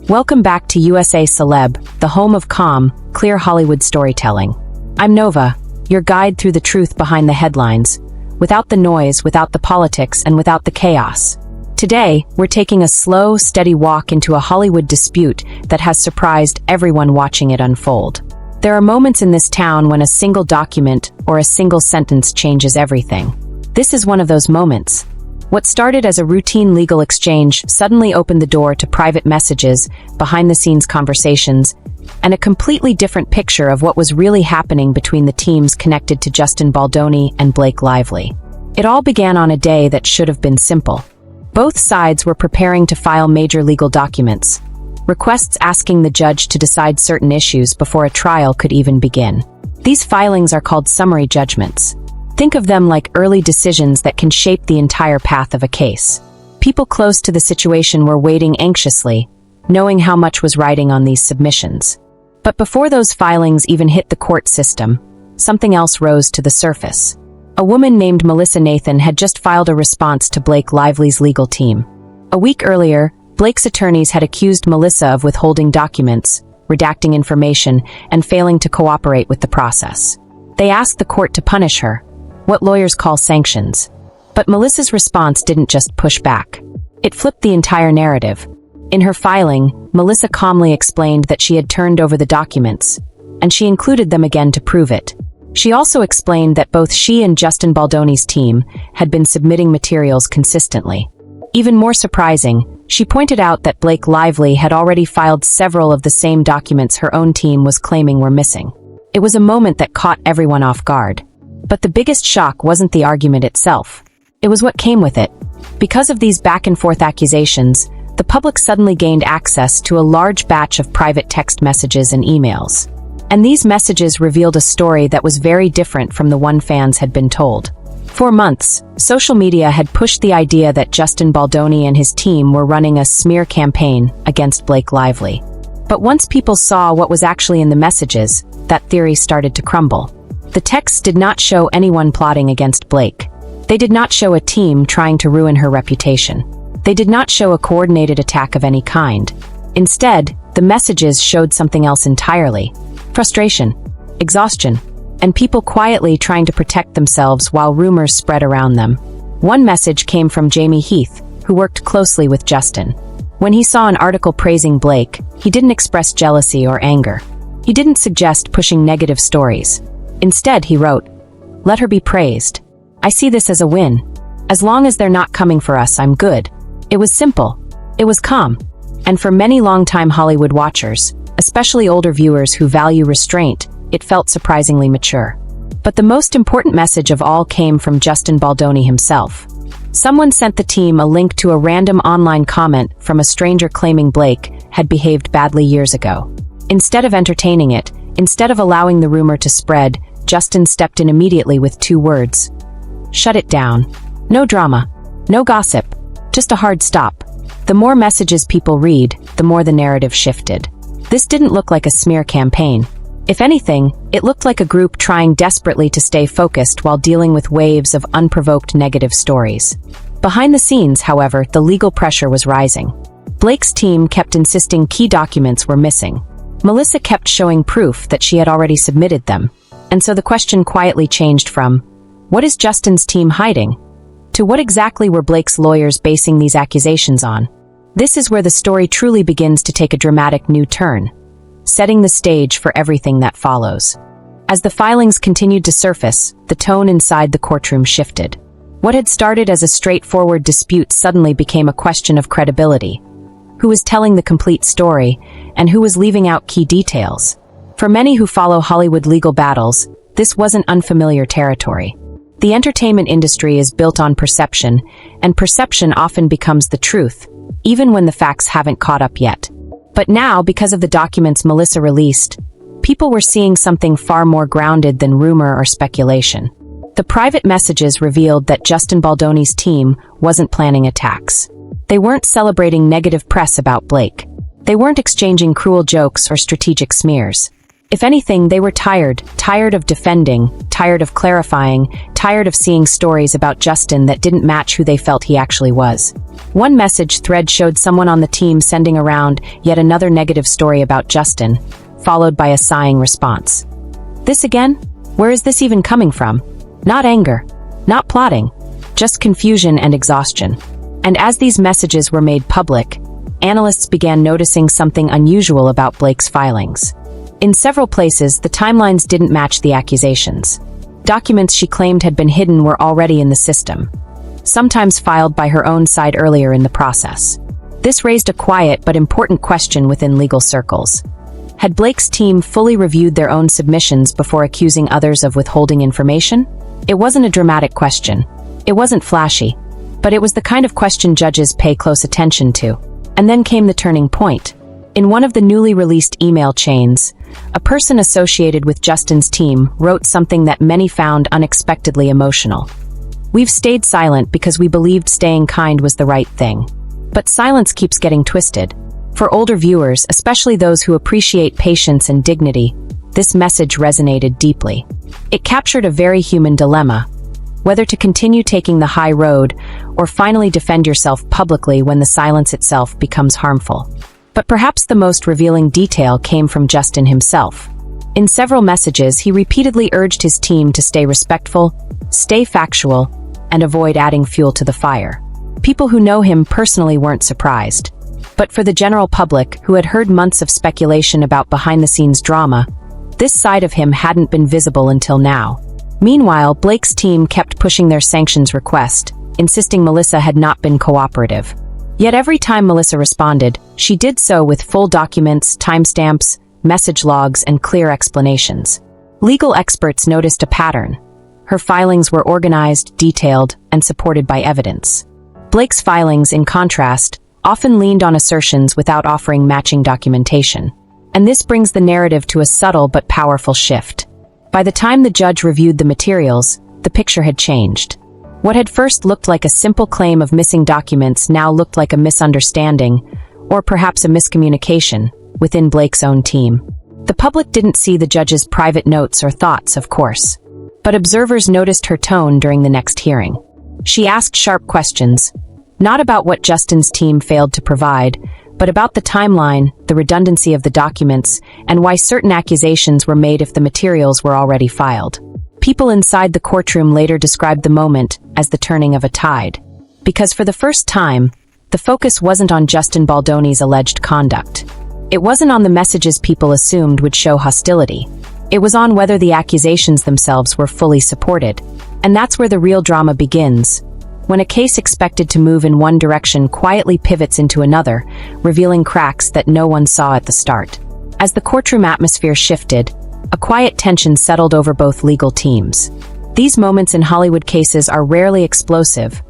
Welcome back to USA Celeb, the home of calm, clear Hollywood storytelling. I'm Nova, your guide through the truth behind the headlines, without the noise, without the politics, and without the chaos. Today, we're taking a slow, steady walk into a Hollywood dispute that has surprised everyone watching it unfold. There are moments in this town when a single document or a single sentence changes everything. This is one of those moments. What started as a routine legal exchange suddenly opened the door to private messages, behind-the-scenes conversations, and a completely different picture of what was really happening between the teams connected to Justin Baldoni and Blake Lively. It all began on a day that should have been simple. Both sides were preparing to file major legal documents, requests asking the judge to decide certain issues before a trial could even begin. These filings are called summary judgments. Think of them like early decisions that can shape the entire path of a case. People close to the situation were waiting anxiously, knowing how much was riding on these submissions. But before those filings even hit the court system, something else rose to the surface. A woman named Melissa Nathan had just filed a response to Blake Lively's legal team. A week earlier, Blake's attorneys had accused Melissa of withholding documents, redacting information, and failing to cooperate with the process. They asked the court to punish her, what lawyers call sanctions. But Melissa's response didn't just push back. It flipped the entire narrative. In her filing, Melissa calmly explained that she had turned over the documents, and she included them again to prove it. She also explained that both she and Justin Baldoni's team had been submitting materials consistently. Even more surprising, she pointed out that Blake Lively had already filed several of the same documents her own team was claiming were missing. It was a moment that caught everyone off guard. But the biggest shock wasn't the argument itself. It was what came with it. Because of these back-and-forth accusations, the public suddenly gained access to a large batch of private text messages and emails. And these messages revealed a story that was very different from the one fans had been told. For months, social media had pushed the idea that Justin Baldoni and his team were running a smear campaign against Blake Lively. But once people saw what was actually in the messages, that theory started to crumble. The texts did not show anyone plotting against Blake. They did not show a team trying to ruin her reputation. They did not show a coordinated attack of any kind. Instead, the messages showed something else entirely: frustration, exhaustion, and people quietly trying to protect themselves while rumors spread around them. One message came from Jamie Heath, who worked closely with Justin. When he saw an article praising Blake, he didn't express jealousy or anger. He didn't suggest pushing negative stories. Instead, he wrote, "Let her be praised. I see this as a win. As long as they're not coming for us, I'm good." It was simple. It was calm. And for many longtime Hollywood watchers, especially older viewers who value restraint, it felt surprisingly mature. But the most important message of all came from Justin Baldoni himself. Someone sent the team a link to a random online comment from a stranger claiming Blake had behaved badly years ago. Instead of entertaining it, instead of allowing the rumor to spread, Justin stepped in immediately with 2 words. Shut it down. No drama. No gossip. Just a hard stop. The more messages people read, the more the narrative shifted. This didn't look like a smear campaign. If anything, it looked like a group trying desperately to stay focused while dealing with waves of unprovoked negative stories. Behind the scenes, however, the legal pressure was rising. Blake's team kept insisting key documents were missing. Melissa kept showing proof that she had already submitted them. And so the question quietly changed from, what is Justin's team hiding? To what exactly were Blake's lawyers basing these accusations on? This is where the story truly begins to take a dramatic new turn, setting the stage for everything that follows. As the filings continued to surface, the tone inside the courtroom shifted. What had started as a straightforward dispute suddenly became a question of credibility. Who was telling the complete story, and who was leaving out key details? For many who follow Hollywood legal battles, this wasn't unfamiliar territory. The entertainment industry is built on perception, and perception often becomes the truth, even when the facts haven't caught up yet. But now, because of the documents Melissa released, people were seeing something far more grounded than rumor or speculation. The private messages revealed that Justin Baldoni's team wasn't planning attacks. They weren't celebrating negative press about Blake. They weren't exchanging cruel jokes or strategic smears. If anything, they were tired of defending, tired of clarifying, tired of seeing stories about Justin that didn't match who they felt he actually was. One message thread showed someone on the team sending around yet another negative story about Justin, followed by a sighing response. This again? Where is this even coming from? Not anger, not plotting, just confusion and exhaustion. And as these messages were made public, analysts began noticing something unusual about Blake's filings. In several places, the timelines didn't match the accusations. Documents she claimed had been hidden were already in the system, sometimes filed by her own side earlier in the process. This raised a quiet but important question within legal circles. Had Blake's team fully reviewed their own submissions before accusing others of withholding information? It wasn't a dramatic question. It wasn't flashy, but it was the kind of question judges pay close attention to. And then came the turning point. In one of the newly released email chains, a person associated with Justin's team wrote something that many found unexpectedly emotional. "We've stayed silent because we believed staying kind was the right thing. But silence keeps getting twisted. For older viewers, especially those who appreciate patience and dignity, this message resonated deeply. It captured a very human dilemma, whether to continue taking the high road or finally defend yourself publicly when the silence itself becomes harmful." But perhaps the most revealing detail came from Justin himself. In several messages, he repeatedly urged his team to stay respectful, stay factual, and avoid adding fuel to the fire. People who know him personally weren't surprised. But for the general public, who had heard months of speculation about behind-the-scenes drama, this side of him hadn't been visible until now. Meanwhile, Blake's team kept pushing their sanctions request, insisting Melissa had not been cooperative. Yet every time Melissa responded, she did so with full documents, timestamps, message logs, and clear explanations. Legal experts noticed a pattern. Her filings were organized, detailed, and supported by evidence. Blake's filings, in contrast, often leaned on assertions without offering matching documentation. And this brings the narrative to a subtle but powerful shift. By the time the judge reviewed the materials, the picture had changed. What had first looked like a simple claim of missing documents now looked like a misunderstanding, or perhaps a miscommunication, within Blake's own team. The public didn't see the judge's private notes or thoughts, of course, but observers noticed her tone during the next hearing. She asked sharp questions, not about what Justin's team failed to provide, but about the timeline, the redundancy of the documents, and why certain accusations were made if the materials were already filed. People inside the courtroom later described the moment as the turning of a tide. Because for the first time, the focus wasn't on Justin Baldoni's alleged conduct. It wasn't on the messages people assumed would show hostility. It was on whether the accusations themselves were fully supported. And that's where the real drama begins, when a case expected to move in one direction quietly pivots into another, revealing cracks that no one saw at the start. As the courtroom atmosphere shifted, a quiet tension settled over both legal teams. These moments in Hollywood cases are rarely explosive.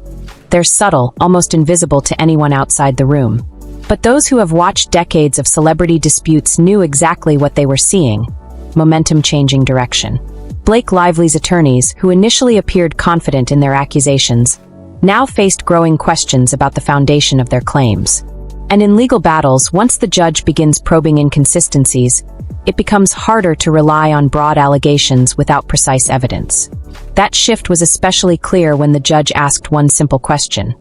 They're subtle, almost invisible to anyone outside the room. But those who have watched decades of celebrity disputes knew exactly what they were seeing: momentum changing direction. Blake Lively's attorneys, who initially appeared confident in their accusations, now faced growing questions about the foundation of their claims. And in legal battles, once the judge begins probing inconsistencies, it becomes harder to rely on broad allegations without precise evidence. That shift was especially clear when the judge asked one simple question.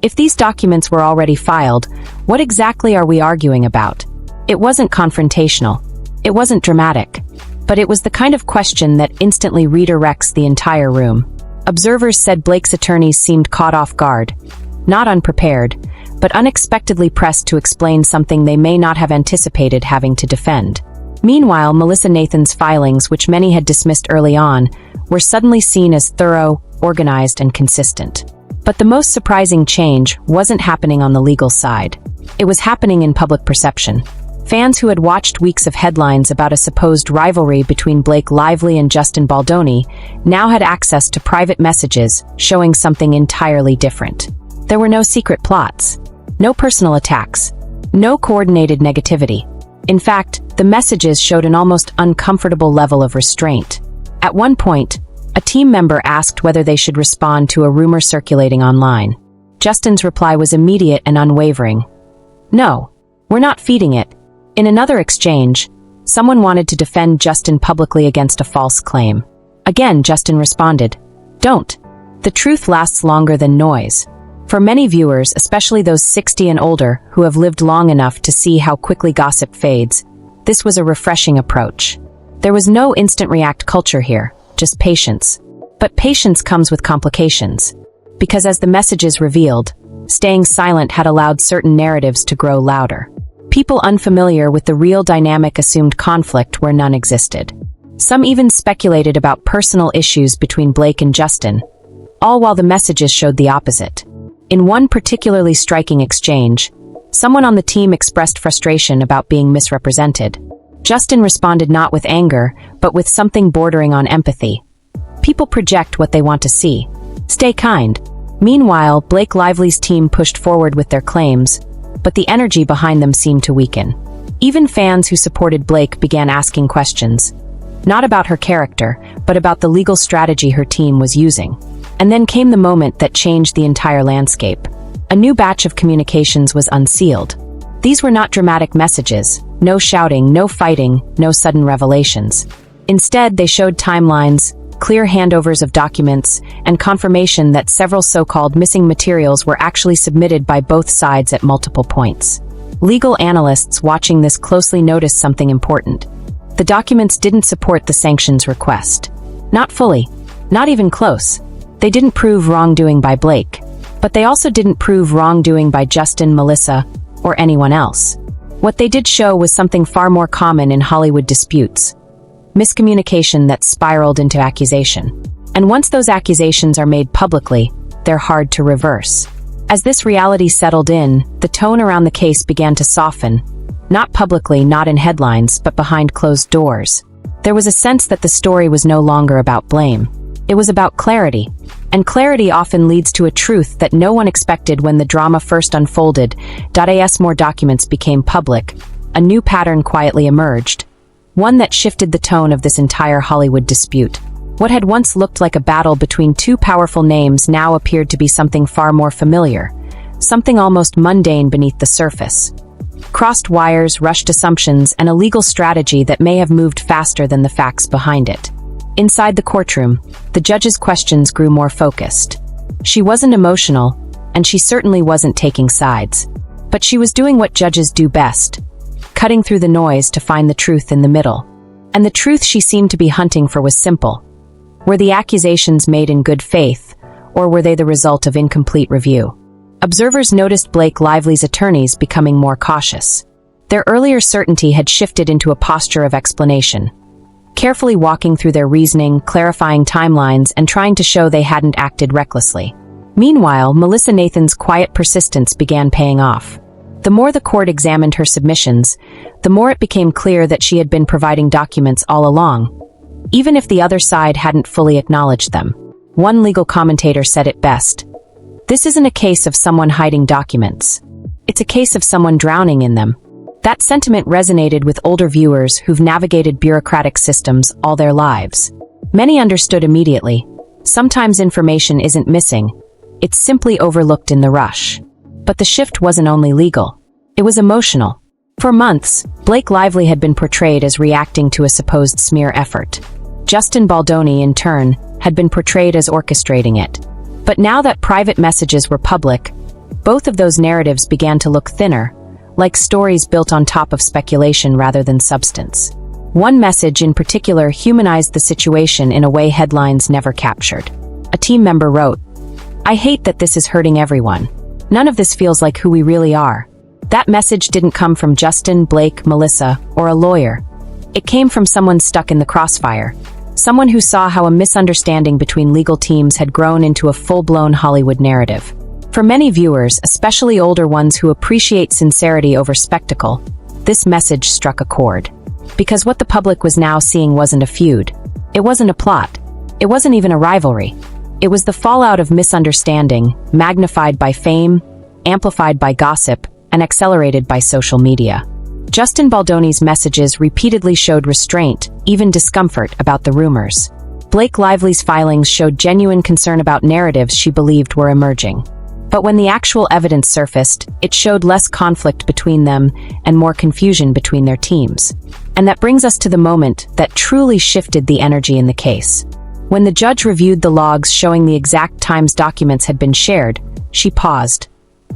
If these documents were already filed, what exactly are we arguing about? It wasn't confrontational. It wasn't dramatic. But it was the kind of question that instantly redirects the entire room. Observers said Blake's attorneys seemed caught off guard, not unprepared, but unexpectedly pressed to explain something they may not have anticipated having to defend. Meanwhile, Melissa Nathan's filings, which many had dismissed early on, were suddenly seen as thorough, organized, and consistent. But the most surprising change wasn't happening on the legal side. It was happening in public perception. Fans who had watched weeks of headlines about a supposed rivalry between Blake Lively and Justin Baldoni now had access to private messages showing something entirely different. There were no secret plots, no personal attacks, no coordinated negativity. In fact, the messages showed an almost uncomfortable level of restraint. At one point, a team member asked whether they should respond to a rumor circulating online. Justin's reply was immediate and unwavering. "No, we're not feeding it." In another exchange, Someone wanted to defend Justin publicly against a false claim. Again, Justin responded, "Don't. The truth lasts longer than noise." For many viewers, especially those 60 and older who have lived long enough to see how quickly gossip fades, this was a refreshing approach. There was no instant react culture here, just patience. But patience comes with complications. Because as the messages revealed, staying silent had allowed certain narratives to grow louder. People unfamiliar with the real dynamic assumed conflict where none existed. Some even speculated about personal issues between Blake and Justin, all while the messages showed the opposite. In one particularly striking exchange, someone on the team expressed frustration about being misrepresented. Justin responded not with anger, but with something bordering on empathy. People project what they want to see. Stay kind. Meanwhile, Blake Lively's team pushed forward with their claims, but the energy behind them seemed to weaken. Even fans who supported Blake began asking questions. Not about her character, but about the legal strategy her team was using. And then came the moment that changed the entire landscape. A new batch of communications was unsealed. These were not dramatic messages, no shouting, no fighting, no sudden revelations. Instead, they showed timelines, clear handovers of documents, and confirmation that several so-called missing materials were actually submitted by both sides at multiple points. Legal analysts watching this closely noticed something important. The documents didn't support the sanctions request. Not fully, not even close. They didn't prove wrongdoing by Blake, but they also didn't prove wrongdoing by Justin, Melissa, or anyone else. What they did show was something far more common in Hollywood disputes: miscommunication that spiraled into accusation. And once those accusations are made publicly, they're hard to reverse. As this reality settled in, the tone around the case began to soften, not publicly, not in headlines, but behind closed doors. There was a sense that the story was no longer about blame. It was about clarity, and clarity often leads to a truth that no one expected when the drama first unfolded. As more documents became public, a new pattern quietly emerged, one that shifted the tone of this entire Hollywood dispute. What had once looked like a battle between two powerful names now appeared to be something far more familiar, something almost mundane beneath the surface. Crossed wires, rushed assumptions, and a legal strategy that may have moved faster than the facts behind it. Inside the courtroom, the judge's questions grew more focused. She wasn't emotional, and she certainly wasn't taking sides. But she was doing what judges do best, cutting through the noise to find the truth in the middle. And the truth she seemed to be hunting for was simple. Were the accusations made in good faith, or were they the result of incomplete review? Observers noticed Blake Lively's attorneys becoming more cautious. Their earlier certainty had shifted into a posture of explanation, carefully walking through their reasoning, clarifying timelines, and trying to show they hadn't acted recklessly. Meanwhile, Melissa Nathan's quiet persistence began paying off. The more the court examined her submissions, the more it became clear that she had been providing documents all along, even if the other side hadn't fully acknowledged them. One legal commentator said it best: "This isn't a case of someone hiding documents. It's a case of someone drowning in them." That sentiment resonated with older viewers who've navigated bureaucratic systems all their lives. Many understood immediately. Sometimes information isn't missing, it's simply overlooked in the rush. But the shift wasn't only legal. It was emotional. For months, Blake Lively had been portrayed as reacting to a supposed smear effort. Justin Baldoni, in turn, had been portrayed as orchestrating it. But now that private messages were public, both of those narratives began to look thinner, like stories built on top of speculation rather than substance. One message in particular humanized the situation in a way headlines never captured. A team member wrote, "I hate that this is hurting everyone. None of this feels like who we really are." That message didn't come from Justin, Blake, Melissa, or a lawyer. It came from someone stuck in the crossfire, someone who saw how a misunderstanding between legal teams had grown into a full-blown Hollywood narrative. For many viewers, especially older ones who appreciate sincerity over spectacle, this message struck a chord. Because what the public was now seeing wasn't a feud. It wasn't a plot. It wasn't even a rivalry. It was the fallout of misunderstanding, magnified by fame, amplified by gossip, and accelerated by social media. Justin Baldoni's messages repeatedly showed restraint, even discomfort, about the rumors. Blake Lively's filings showed genuine concern about narratives she believed were emerging. But when the actual evidence surfaced, it showed less conflict between them and more confusion between their teams. And that brings us to the moment that truly shifted the energy in the case. When the judge reviewed the logs showing the exact times documents had been shared, she paused,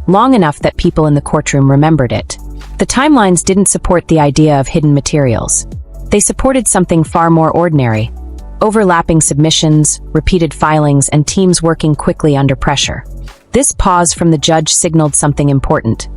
long enough that people in the courtroom remembered it. The timelines didn't support the idea of hidden materials. They supported something far more ordinary: overlapping submissions, repeated filings, and teams working quickly under pressure. This pause from the judge signaled something important.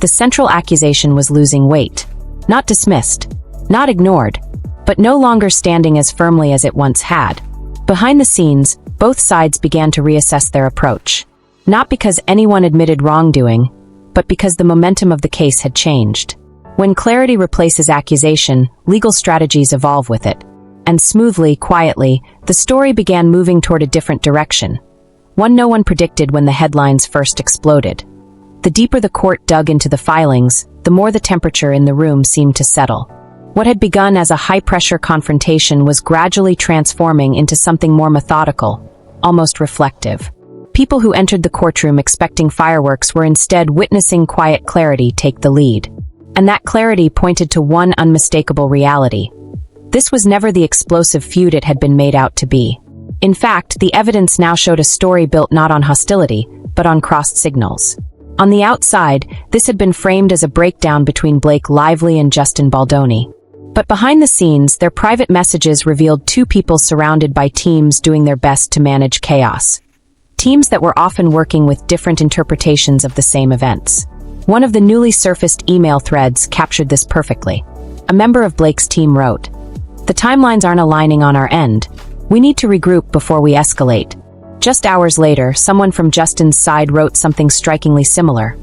The central accusation was losing weight. Not dismissed, not ignored, but no longer standing as firmly as it once had. Behind the scenes, both sides began to reassess their approach. Not because anyone admitted wrongdoing, but because the momentum of the case had changed. When clarity replaces accusation, legal strategies evolve with it. And smoothly, quietly, the story began moving toward a different direction. One no one predicted when the headlines first exploded. The deeper the court dug into the filings, the more the temperature in the room seemed to settle. What had begun as a high-pressure confrontation was gradually transforming into something more methodical, almost reflective. People who entered the courtroom expecting fireworks were instead witnessing quiet clarity take the lead. And that clarity pointed to one unmistakable reality. This was never the explosive feud it had been made out to be. In fact, the evidence now showed a story built not on hostility, but on crossed signals. On the outside, this had been framed as a breakdown between Blake Lively and Justin Baldoni. But behind the scenes, their private messages revealed two people surrounded by teams doing their best to manage chaos. Teams that were often working with different interpretations of the same events. One of the newly surfaced email threads captured this perfectly. A member of Blake's team wrote, "The timelines aren't aligning on our end. We need to regroup before we escalate." Just hours later, someone from Justin's side wrote something strikingly similar.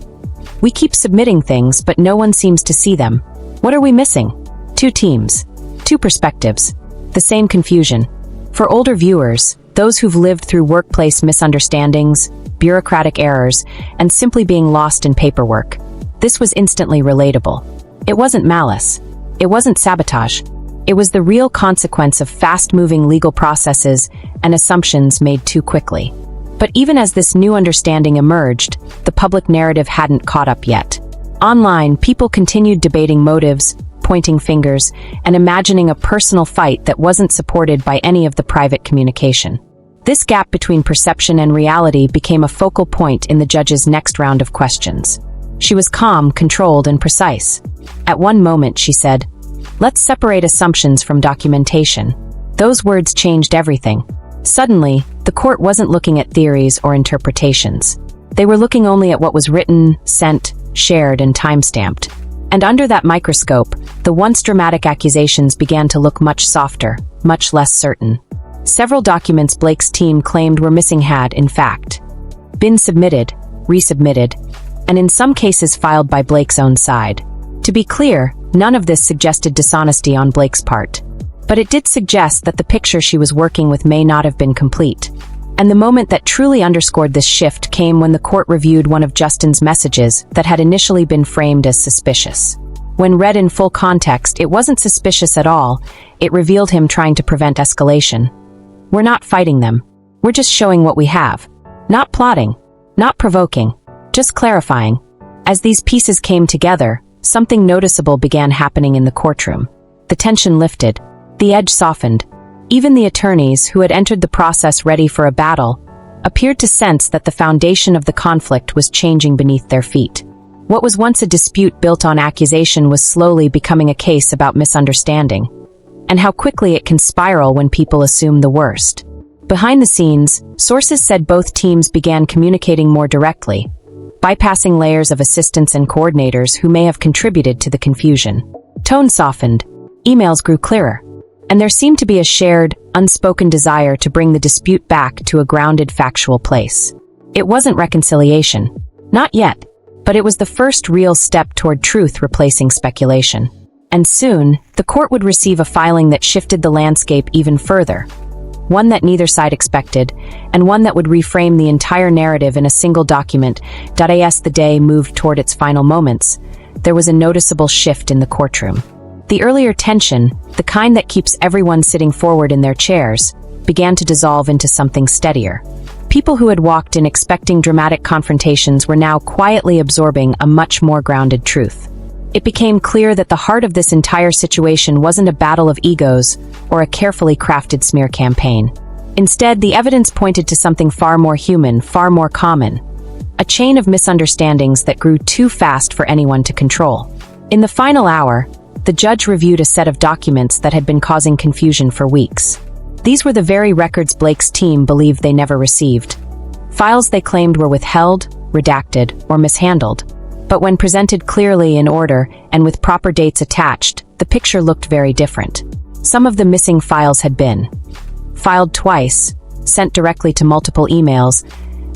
"We keep submitting things, but no one seems to see them. What are we missing?" Two teams, two perspectives, the same confusion. For older viewers, those who've lived through workplace misunderstandings, bureaucratic errors, and simply being lost in paperwork, this was instantly relatable. It wasn't malice. It wasn't sabotage. It was the real consequence of fast-moving legal processes and assumptions made too quickly. But even as this new understanding emerged, the public narrative hadn't caught up yet. Online, people continued debating motives, pointing fingers, and imagining a personal fight that wasn't supported by any of the private communication. This gap between perception and reality became a focal point in the judge's next round of questions. She was calm, controlled, and precise. At one moment, she said, "Let's separate assumptions from documentation." Those words changed everything. Suddenly, the court wasn't looking at theories or interpretations. They were looking only at what was written, sent, shared, and time-stamped. And under that microscope, the once dramatic accusations began to look much softer, much less certain. Several documents Blake's team claimed were missing had, in fact, been submitted, resubmitted, and in some cases filed by Blake's own side. To be clear, none of this suggested dishonesty on Blake's part. But it did suggest that the picture she was working with may not have been complete. And the moment that truly underscored this shift came when the court reviewed one of Justin's messages that had initially been framed as suspicious. When read in full context, it wasn't suspicious at all. It revealed him trying to prevent escalation. "We're not fighting them. We're just showing what we have. Not plotting. Not provoking. Just clarifying." As these pieces came together, something noticeable began happening in the courtroom. The tension lifted. The edge softened. Even the attorneys, who had entered the process ready for a battle, appeared to sense that the foundation of the conflict was changing beneath their feet. What was once a dispute built on accusation was slowly becoming a case about misunderstanding, and how quickly it can spiral when people assume the worst. Behind the scenes, sources said both teams began communicating more directly, bypassing layers of assistants and coordinators who may have contributed to the confusion. Tone softened, emails grew clearer, and there seemed to be a shared, unspoken desire to bring the dispute back to a grounded, factual place. It wasn't reconciliation. Not yet. But it was the first real step toward truth replacing speculation. And soon, the court would receive a filing that shifted the landscape even further. One that neither side expected, and one that would reframe the entire narrative in a single document. As the day moved toward its final moments, there was a noticeable shift in the courtroom. The earlier tension, the kind that keeps everyone sitting forward in their chairs, began to dissolve into something steadier. People who had walked in expecting dramatic confrontations were now quietly absorbing a much more grounded truth. It became clear that the heart of this entire situation wasn't a battle of egos or a carefully crafted smear campaign. Instead, the evidence pointed to something far more human, far more common. A chain of misunderstandings that grew too fast for anyone to control. In the final hour, the judge reviewed a set of documents that had been causing confusion for weeks. These were the very records Blake's team believed they never received. Files they claimed were withheld, redacted, or mishandled. But when presented clearly in order and with proper dates attached, the picture looked very different. Some of the missing files had been filed twice, sent directly to multiple emails,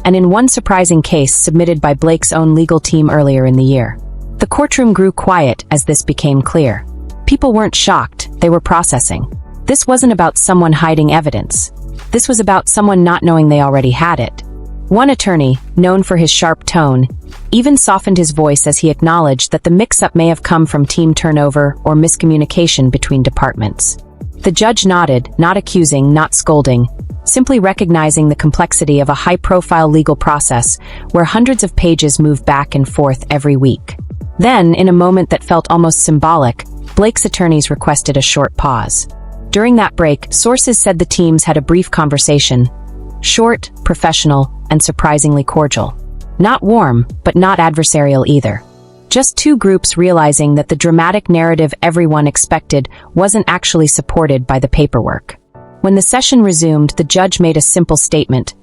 and in one surprising case submitted by Blake's own legal team earlier in the year. The courtroom grew quiet as this became clear. People weren't shocked, they were processing. This wasn't about someone hiding evidence. This was about someone not knowing they already had it. One attorney, known for his sharp tone, even softened his voice as he acknowledged that the mix-up may have come from team turnover or miscommunication between departments. The judge nodded, not accusing, not scolding, simply recognizing the complexity of a high-profile legal process where hundreds of pages move back and forth every week. Then, in a moment that felt almost symbolic, Blake's attorneys requested a short pause. During that break, sources said the teams had a brief conversation. Short, professional, and surprisingly cordial. Not warm, but not adversarial either. Just two groups realizing that the dramatic narrative everyone expected wasn't actually supported by the paperwork. When the session resumed, the judge made a simple statement,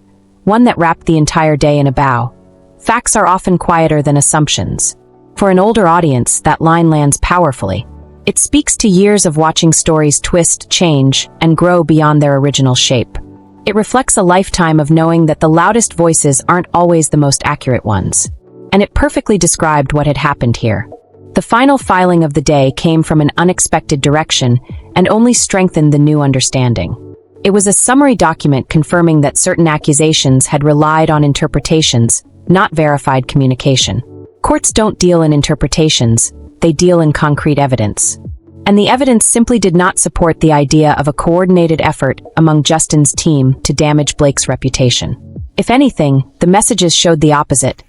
one that wrapped the entire day in a bow. Facts are often quieter than assumptions. For an older audience, that line lands powerfully. It speaks to years of watching stories twist, change, and grow beyond their original shape. It reflects a lifetime of knowing that the loudest voices aren't always the most accurate ones. And it perfectly described what had happened here. The final filing of the day came from an unexpected direction and only strengthened the new understanding. It was a summary document confirming that certain accusations had relied on interpretations, not verified communication. Courts don't deal in interpretations, they deal in concrete evidence. And the evidence simply did not support the idea of a coordinated effort among Justin's team to damage Blake's reputation. If anything, the messages showed the opposite.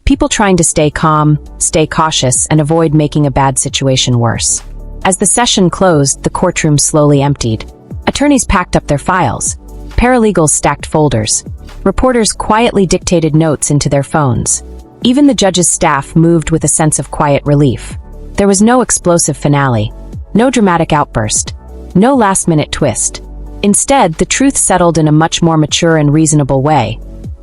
People trying to stay calm, stay cautious, and avoid making a bad situation worse. As the session closed, the courtroom slowly emptied. Attorneys packed up their files. Paralegals stacked folders. Reporters quietly dictated notes into their phones. Even the judge's staff moved with a sense of quiet relief. There was no explosive finale. No dramatic outburst. No last-minute twist. Instead, the truth settled in a much more mature and reasonable way.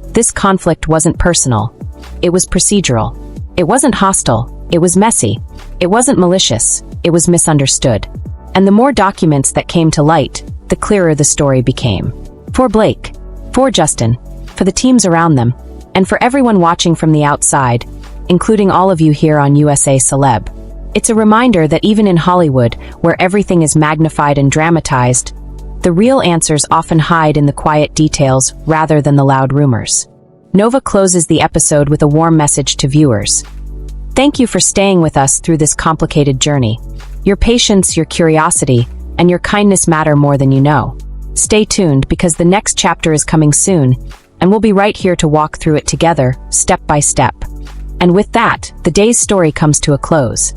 This conflict wasn't personal. It was procedural. It wasn't hostile. It was messy. It wasn't malicious. It was misunderstood. And the more documents that came to light, the clearer the story became. For Blake, for Justin, for the teams around them, and for everyone watching from the outside, including all of you here on USA CELEB. It's a reminder that even in Hollywood, where everything is magnified and dramatized, the real answers often hide in the quiet details rather than the loud rumors. Nova closes the episode with a warm message to viewers. Thank you for staying with us through this complicated journey. Your patience, your curiosity, and your kindness matter more than you know. Stay tuned because the next chapter is coming soon, and we'll be right here to walk through it together, step by step. And with that, the day's story comes to a close.